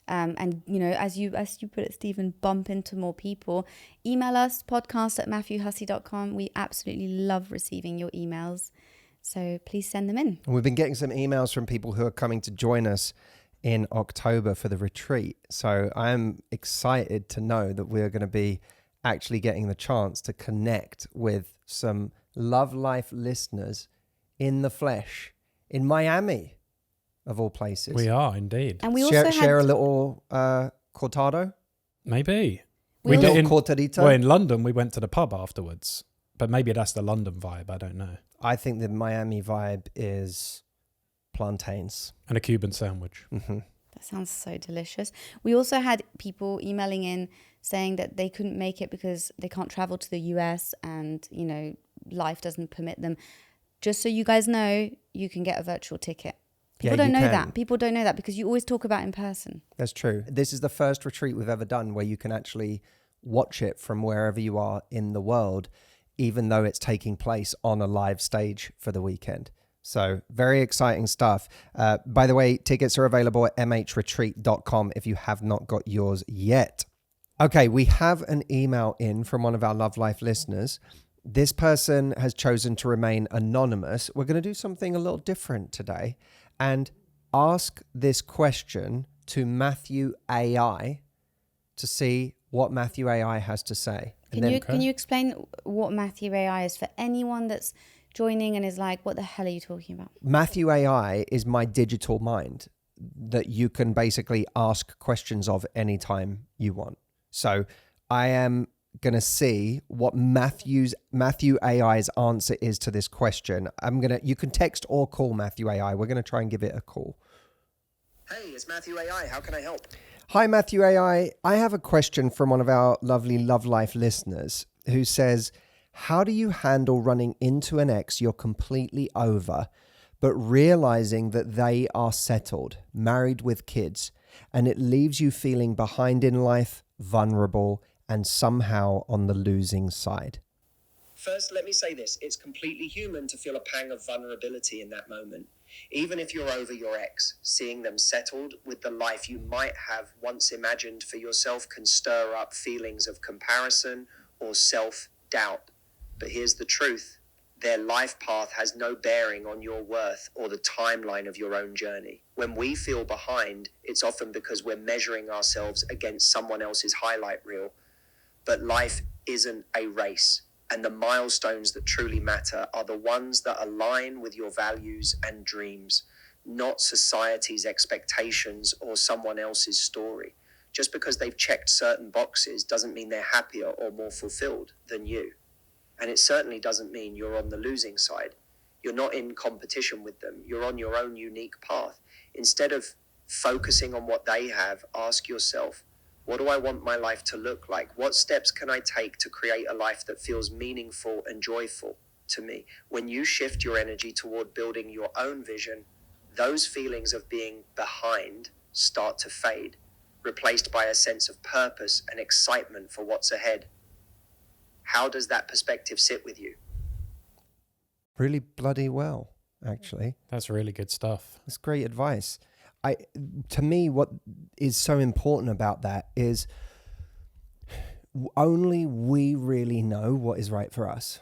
and as you put it, Stephen, bump into more people, email us, podcast@matthewhussey.com. We absolutely love receiving your emails, so please send them in. And we've been getting some emails from people who are coming to join us in October for the retreat, so I'm excited to know that we're going to be actually getting the chance to connect with some Love Life listeners in the flesh in Miami, of all places. We are indeed. And we also share a little cortado. Maybe we did also, cortadito. Well, in London we went to the pub afterwards, but maybe that's the London vibe. I don't know. I think the Miami vibe is plantains and a Cuban sandwich. Mm-hmm. That sounds so delicious. We also had people emailing in saying that they couldn't make it because they can't travel to the US and, you know, life doesn't permit them. Just so you guys know, you can get a virtual ticket. People don't know that. People don't know that because you always talk about in person. That's true. This is the first retreat we've ever done where you can actually watch it from wherever you are in the world, even though it's taking place on a live stage for the weekend. So very exciting stuff. By the way, tickets are available at mhretreat.com if you have not got yours yet. Okay, we have an email in from one of our Love Life listeners. This person has chosen to remain anonymous. We're going to do something a little different today and ask this question to Matthew AI to see what Matthew AI has to say. Can you explain what Matthew AI is for anyone that's joining and is like, what the hell are you talking about? Matthew AI is my digital mind that you can basically ask questions of anytime you want. So I am going to see what Matthew AI's answer is to this question. You can text or call Matthew AI. We're going to try and give it a call. Hey, it's Matthew AI. How can I help? Hi, Matthew AI. I have a question from one of our lovely Love Life listeners who says, how do you handle running into an ex you're completely over, but realizing that they are settled, married with kids, and it leaves you feeling behind in life, vulnerable, and somehow on the losing side? First, let me say this. It's completely human to feel a pang of vulnerability in that moment. Even if you're over your ex, seeing them settled with the life you might have once imagined for yourself can stir up feelings of comparison or self-doubt. But here's the truth. Their life path has no bearing on your worth or the timeline of your own journey. When we feel behind, it's often because we're measuring ourselves against someone else's highlight reel. But life isn't a race, and the milestones that truly matter are the ones that align with your values and dreams, not society's expectations or someone else's story. Just because they've checked certain boxes doesn't mean they're happier or more fulfilled than you. And it certainly doesn't mean you're on the losing side. You're not in competition with them. You're on your own unique path. Instead of focusing on what they have, ask yourself, what do I want my life to look like? What steps can I take to create a life that feels meaningful and joyful to me? When you shift your energy toward building your own vision, those feelings of being behind start to fade, replaced by a sense of purpose and excitement for what's ahead. How does that perspective sit with you? Really bloody well, actually. That's really good stuff. That's great advice. To me, what is so important about that is only we really know what is right for us.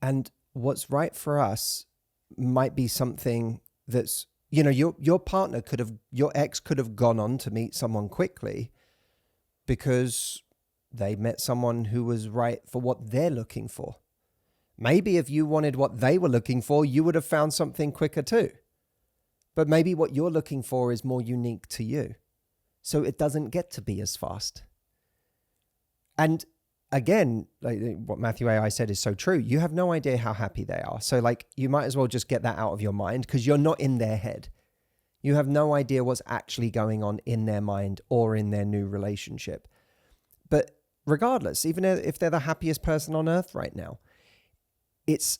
And what's right for us might be something that's, you know, your ex could have gone on to meet someone quickly because they met someone who was right for what they're looking for. Maybe if you wanted what they were looking for, you would have found something quicker too. But maybe what you're looking for is more unique to you. So it doesn't get to be as fast. And again, like what Matthew AI said is so true. You have no idea how happy they are. So like you might as well just get that out of your mind because you're not in their head. You have no idea what's actually going on in their mind or in their new relationship. But regardless, even if they're the happiest person on earth right now, it's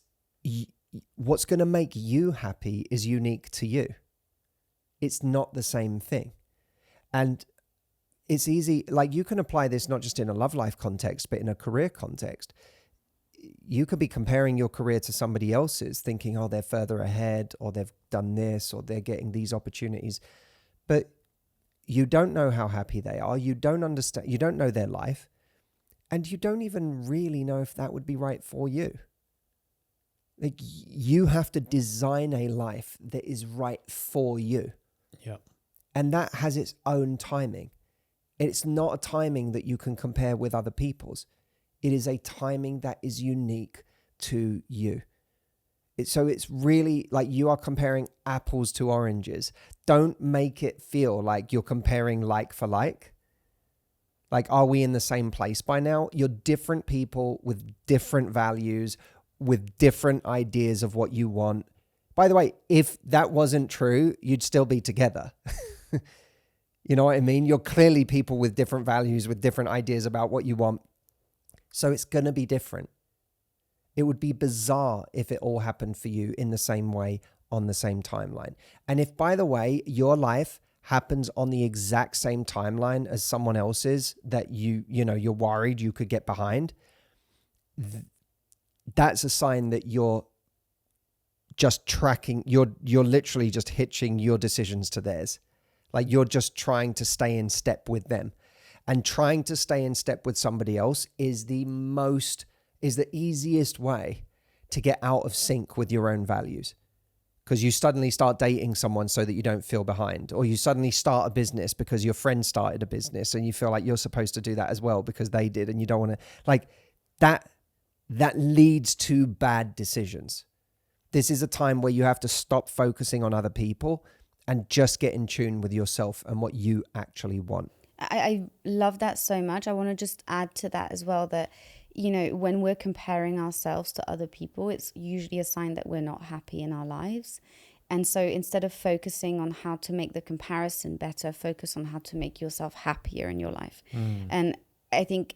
what's going to make you happy is unique to you. It's not the same thing. And it's easy, like you can apply this not just in a love life context, but in a career context. You could be comparing your career to somebody else's, thinking, oh, they're further ahead, or they've done this, or they're getting these opportunities. But you don't know how happy they are. You don't understand, you don't know their life. And you don't even really know if that would be right for you. Like you have to design a life that is right for you. Yeah. And that has its own timing. It's not a timing that you can compare with other people's. It is a timing that is unique to you. So it's really like you are comparing apples to oranges. Don't make it feel like you're comparing like for like. Like, are we in the same place by now? You're different people with different values, with different ideas of what you want. By the way, if that wasn't true, you'd still be together. You know what I mean? You're clearly people with different values, with different ideas about what you want. So it's going to be different. It would be bizarre if it all happened for you in the same way on the same timeline. And if, by the way, your life happens on the exact same timeline as someone else's that you're worried you could get behind, that's a sign that you're just tracking, you're literally just hitching your decisions to theirs. Like you're just trying to stay in step with them. And trying to stay in step with somebody else is the easiest way to get out of sync with your own values. Because you suddenly start dating someone so that you don't feel behind, or you suddenly start a business because your friend started a business and you feel like you're supposed to do that as well because they did, and you don't want to, like that leads to bad decisions. This is a time where you have to stop focusing on other people and just get in tune with yourself and what you actually want. I love that so much. I want to just add to that as well that, when we're comparing ourselves to other people, it's usually a sign that we're not happy in our lives. And so instead of focusing on how to make the comparison better, focus on how to make yourself happier in your life. And I think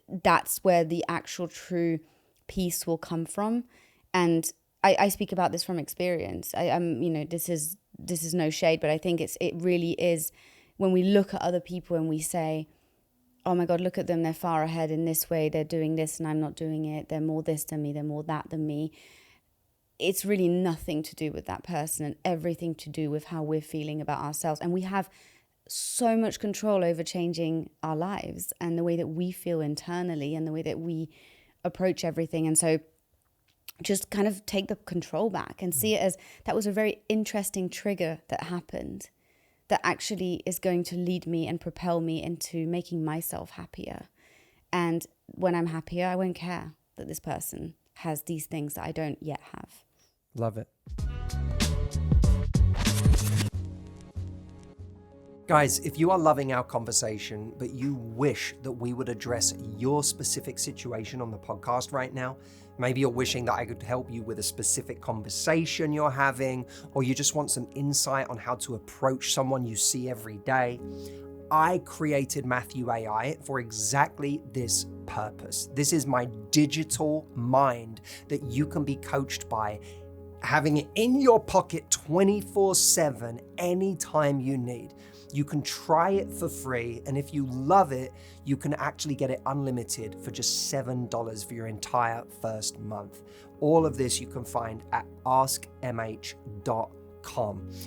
that's where the actual true peace will come from. And I speak about this from experience. This is no shade, but I think it really is when we look at other people and we say, oh my God, look at them, they're far ahead in this way, they're doing this and I'm not doing it, they're more this than me, they're more that than me. It's really nothing to do with that person and everything to do with how we're feeling about ourselves. And we have so much control over changing our lives and the way that we feel internally and the way that we approach everything. And so just kind of take the control back and see it as that was a very interesting trigger that happened that actually is going to lead me and propel me into making myself happier. And when I'm happier, I won't care that this person has these things that I don't yet have. Love it. Guys, if you are loving our conversation, but you wish that we would address your specific situation on the podcast right now, maybe you're wishing that I could help you with a specific conversation you're having, or you just want some insight on how to approach someone you see every day, I created Matthew AI for exactly this purpose. This is my digital mind that you can be coached by, having it in your pocket 24/7 anytime you need. You can try it for free, and if you love it, you can actually get it unlimited for just $7 for your entire first month. All of this you can find at askmh.com.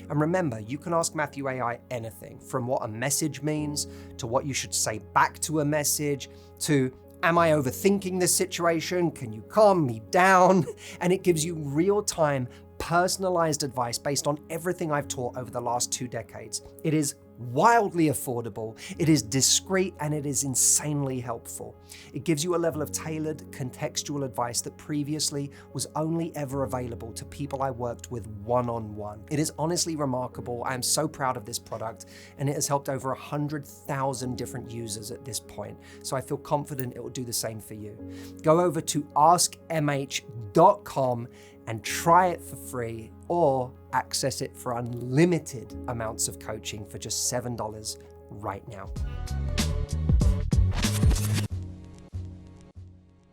And remember, you can ask Matthew AI anything from what a message means, to what you should say back to a message, to am I overthinking this situation? Can you calm me down? And it gives you real-time, personalized advice based on everything I've taught over the last 2 decades. It is wildly affordable, it is discreet, and it is insanely helpful. It gives you a level of tailored, contextual advice that previously was only ever available to people I worked with one-on-one. It is honestly remarkable. I am so proud of this product, and it has helped over 100,000 different users at this point. So I feel confident it will do the same for you. Go over to askmh.com and try it for free, or access it for unlimited amounts of coaching for just $7 right now.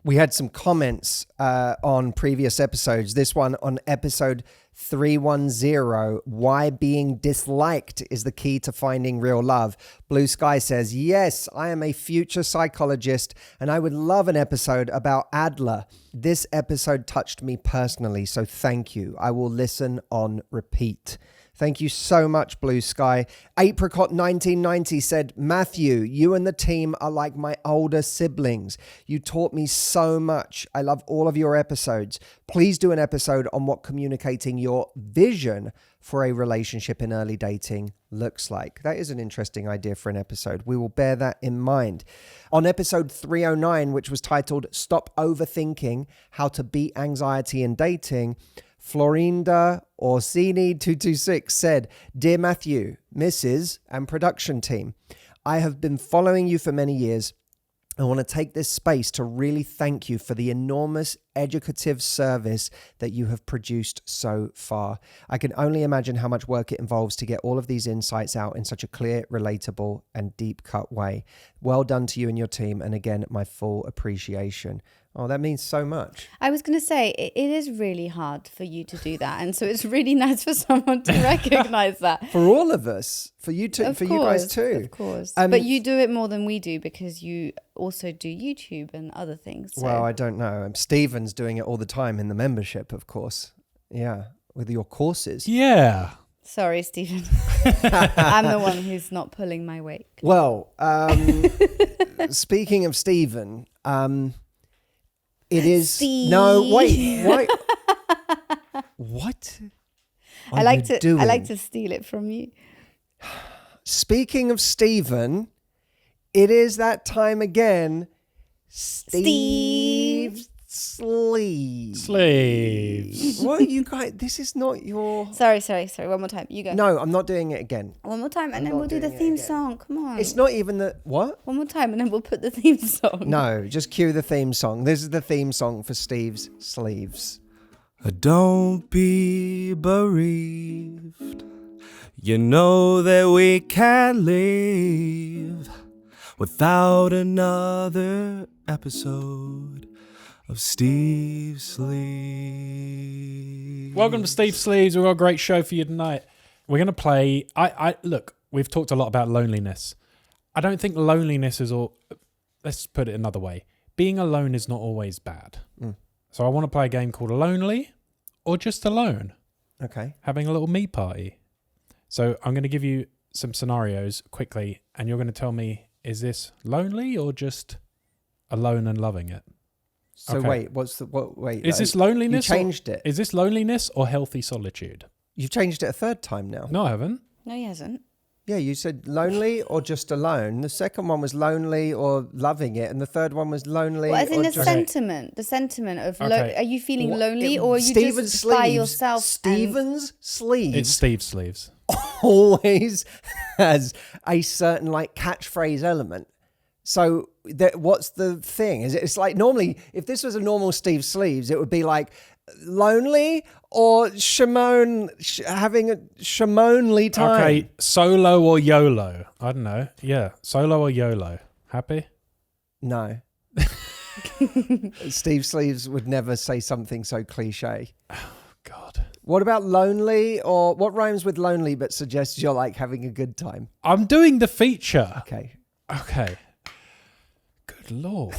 We had some comments on previous episodes. This one on episode 310, why being disliked is the key to finding real love. Blue Sky says, yes, I am a future psychologist and I would love an episode about Adler. This episode touched me personally, so thank you. I will listen on repeat. Thank you so much, Blue Sky. Apricot 1990 said, Matthew, you and the team are like my older siblings. You taught me so much. I love all of your episodes. Please do an episode on what communicating your vision for a relationship in early dating looks like. That is an interesting idea for an episode. We will bear that in mind. On episode 309, which was titled Stop Overthinking, How to Beat Anxiety in Dating, Florinda Orsini 226 said, Dear Matthew, Mrs. and production team, I have been following you for many years I want to take this space to really thank you for the enormous educative service that you have produced so far. I can only imagine how much work it involves to get all of these insights out in such a clear, relatable, and deep-cut way. Well done to you and your team, and again, my full appreciation. Oh, that means so much. I was going to say, it is really hard for you to do that. And so it's really nice for someone to recognize that. For all of us, for you too, for you guys too. Of course. But you do it more than we do because you also do YouTube and other things. So. Well, I don't know. Stephen's doing it all the time in the membership, of course. Yeah, with your courses. Yeah. Sorry, Stephen. I'm the one who's not pulling my weight. Well, speaking of Stephen, it is... Steve. No, wait. What? I like to steal it from you. Speaking of Stephen, it is that time again. Steve Sleeves. What you guys? This is not your... Sorry. One more time. You go. No, I'm not doing it again. One more time and then we'll do the theme song. Come on. It's not even the... What? One more time and then we'll put the theme song. No, just cue the theme song. This is the theme song for Steve's Sleeves. Don't be bereaved. You know that we can't live without another episode of Steve Sleeves. Welcome to Steve Sleeves. We've got a great show for you tonight. We're going to play... Look, we've talked a lot about loneliness. I don't think loneliness is all... Let's put it another way. Being alone is not always bad. So I want to play a game called Lonely or just Alone. Okay. Having a little me party. So I'm going to give you some scenarios quickly and you're going to tell me, is this lonely or just alone and loving it? So Okay. wait. Is this loneliness? You changed it. Is this loneliness or healthy solitude? You've changed it a third time now. No, I haven't. No, he hasn't. Yeah, you said lonely or just alone. The second one was lonely or loving it, and the third one was lonely. Well, as in or the just... sentiment of Okay. are you feeling What- lonely or are you Stephen's just by Sleeves. yourself? Stephen's Sleeves It's Steve Sleeves. always has a certain like catchphrase element. So what's the thing? It's like normally if this was a normal Steve Sleeves, it would be like lonely or Shimon having a Shimonly time. Okay, solo or YOLO? I don't know. Yeah, solo or YOLO? Happy? No. Steve Sleeves would never say something so cliche. God. What about lonely, or what rhymes with lonely but suggests you're like having a good time? I'm doing the feature. Okay. Good Lord.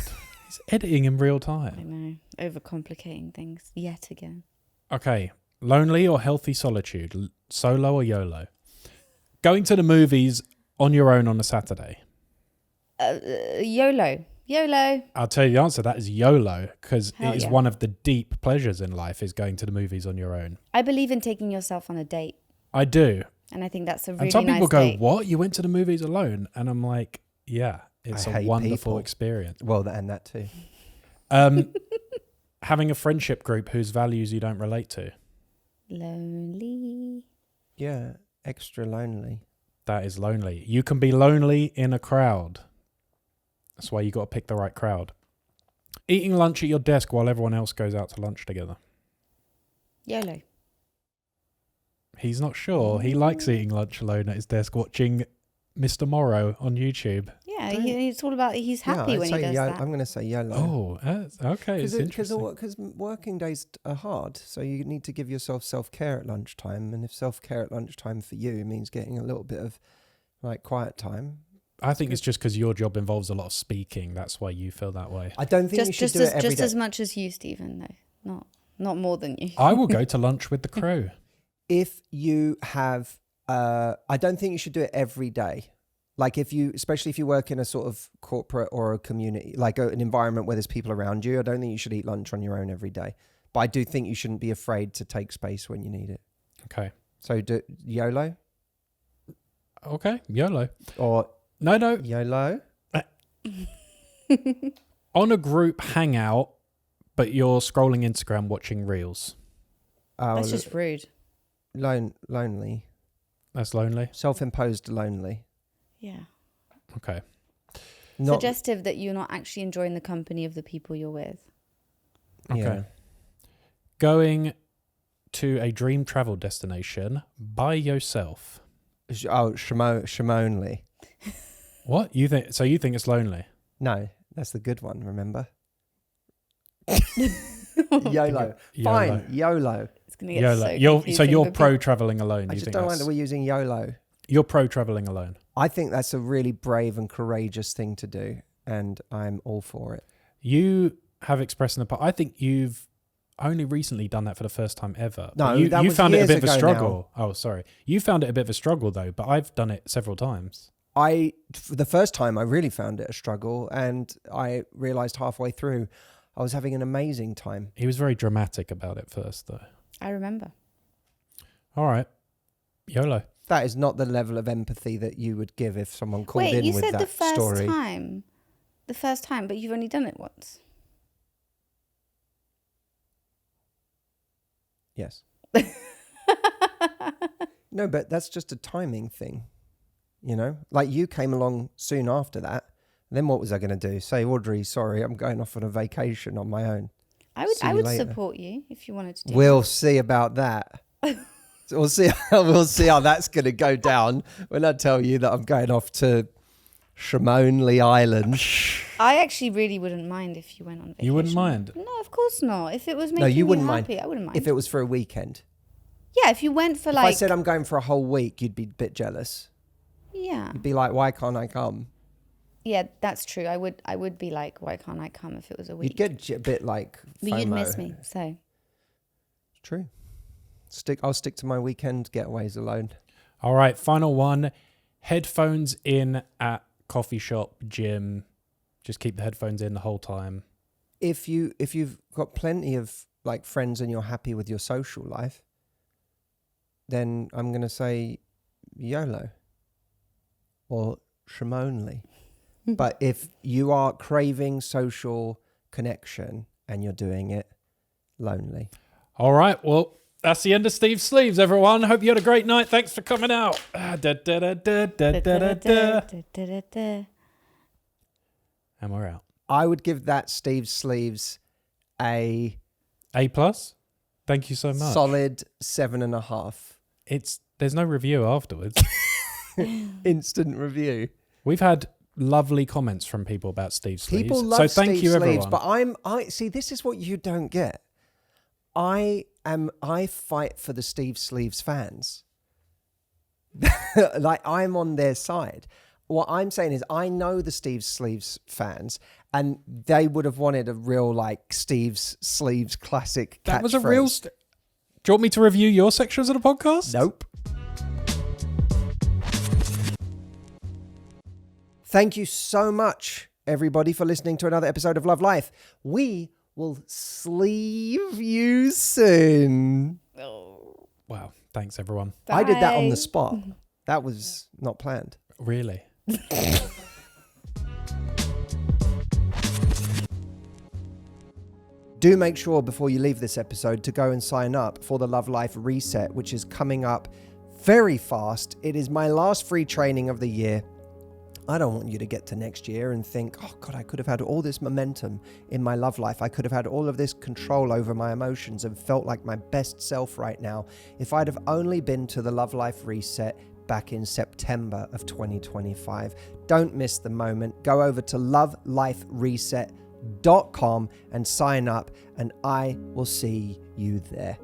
He's editing in real I time. know, overcomplicating things yet again. Okay, lonely or healthy solitude? Solo or YOLO? Going to the movies on your own on a Saturday? YOLO. I'll tell you the answer. That is YOLO, because Hell it is yeah. one of the deep pleasures in life is going to the movies on your own. I believe in taking yourself on a date, I do. and I think that's a really And some nice people go, date. what? You went to the movies alone? And I'm like, yeah, it's I a hate wonderful people. experience. Well, and that too. Having a friendship group whose values you don't relate to. Lonely. Yeah, extra lonely. That is lonely. You can be lonely in a crowd. That's why you got to pick the right crowd. Eating lunch at your desk while everyone else goes out to lunch together. YOLO. He's not sure. He likes eating lunch alone at his desk, watching Mr. Morrow on YouTube. Yeah, it's all about he's happy when he does that. I'm going to say YOLO. Oh, okay. It's interesting. Because working days are hard, so you need to give yourself self-care at lunchtime. And if self-care at lunchtime for you means getting a little bit of like quiet time, I think it's just because your job involves a lot of speaking. That's why you feel that way. I don't think you should do it every just day. as much as you, Stephen. No, not more than you. I will go to lunch with the crew. If you have, I don't think you should do it every day. Like especially if you work in a sort of corporate or a community, like an environment where there's people around you, I don't think you should eat lunch on your own every day. But I do think you shouldn't be afraid to take space when you need it. Okay. So do YOLO Okay. YOLO. or No. YOLO. On a group hangout, but you're scrolling Instagram watching reels. That's just rude. Lonely. That's lonely. Self-imposed lonely. Yeah. Okay. suggestive that you're not actually enjoying the company of the people you're with. Okay. Yeah. Going to a dream travel destination by yourself. Oh, Shimonly. What? You think it's lonely? No, that's the good one, remember? YOLO. YOLO. Fine, YOLO. It's going to get YOLO. so You're confusing for pro traveling alone. I You just think don't like that's- that we're using YOLO. You're pro traveling alone. I think that's a really brave and courageous thing to do, and I'm all for it. You have expressed in the past. I think you've only recently done that for the first time ever. No, you, that you was found it a years bit of a ago struggle. Oh, sorry. You found it a bit of a struggle though, but I've done it several times. For the first time, I really found it a struggle, and I realized halfway through I was having an amazing time. He was very dramatic about it first, though. I remember. All right, YOLO. That is not the level of empathy that you would give if someone called Wait, in you with said that the first story. time. The first time, but you've only done it once. Yes. No, but that's just a timing thing. You know, like you came along soon after that. Then what was I going to do? Say, Audrey, sorry, I'm going off on a vacation on my own. I See you would later. support you if you wanted to do We'll see about that. So we'll see how that's going to go down when I tell you that I'm going off to Shimonly Island. I actually really wouldn't mind if you went on vacation. You wouldn't mind? No, of course not. If it was making No, you wouldn't happy, mind. I wouldn't mind. If it was for a weekend. Yeah, if you went for If like... I said I'm going for a whole week, you'd be a bit jealous. Yeah. You'd be like, why can't I come? Yeah, that's true. I would be like, why can't I come if it was a week? You'd get a bit like FOMO. But you'd miss me, so... True. I'll stick to my weekend getaways alone. All right, final one. Headphones in at coffee shop, gym. Just keep the headphones in the whole time. If you've got plenty of like friends and you're happy with your social life, then I'm going to say YOLO or Shimonly. But if you are craving social connection and you're doing it lonely. All right, well, that's the end of Steve's Sleeves, everyone. Hope you had a great night. Thanks for coming out. And we're out. I would give that Steve Sleeves a A+. Thank you so much. solid 7.5. There's no review afterwards. Instant review. We've had lovely comments from people about Steve's Sleeves. People love so thank Steve you, Sleeves, everyone. but I see. This is what you don't get. I fight for the Steve Sleeves fans. Like I'm on their side. What I'm saying is I know the Steve Sleeves fans, and they would have wanted a real like Steve's Sleeves classic catchphrase. That was a real... Do you want me to review your sections of the podcast? Nope. Thank you so much, everybody, for listening to another episode of Love Life. We will sleeve you soon. Wow. Thanks, everyone. I did that on Bye. the spot. That was not planned. Really? Do make sure before you leave this episode to go and sign up for the Love Life Reset, which is coming up very fast. It is my last free training of the year. I don't want you to get to next year and think, oh God, I could have had all this momentum in my love life. I could have had all of this control over my emotions and felt like my best self right now if I'd have only been to the Love Life Reset back in September of 2025. Don't miss the moment. Go over to lovelifereset.com and sign up, and I will see you there.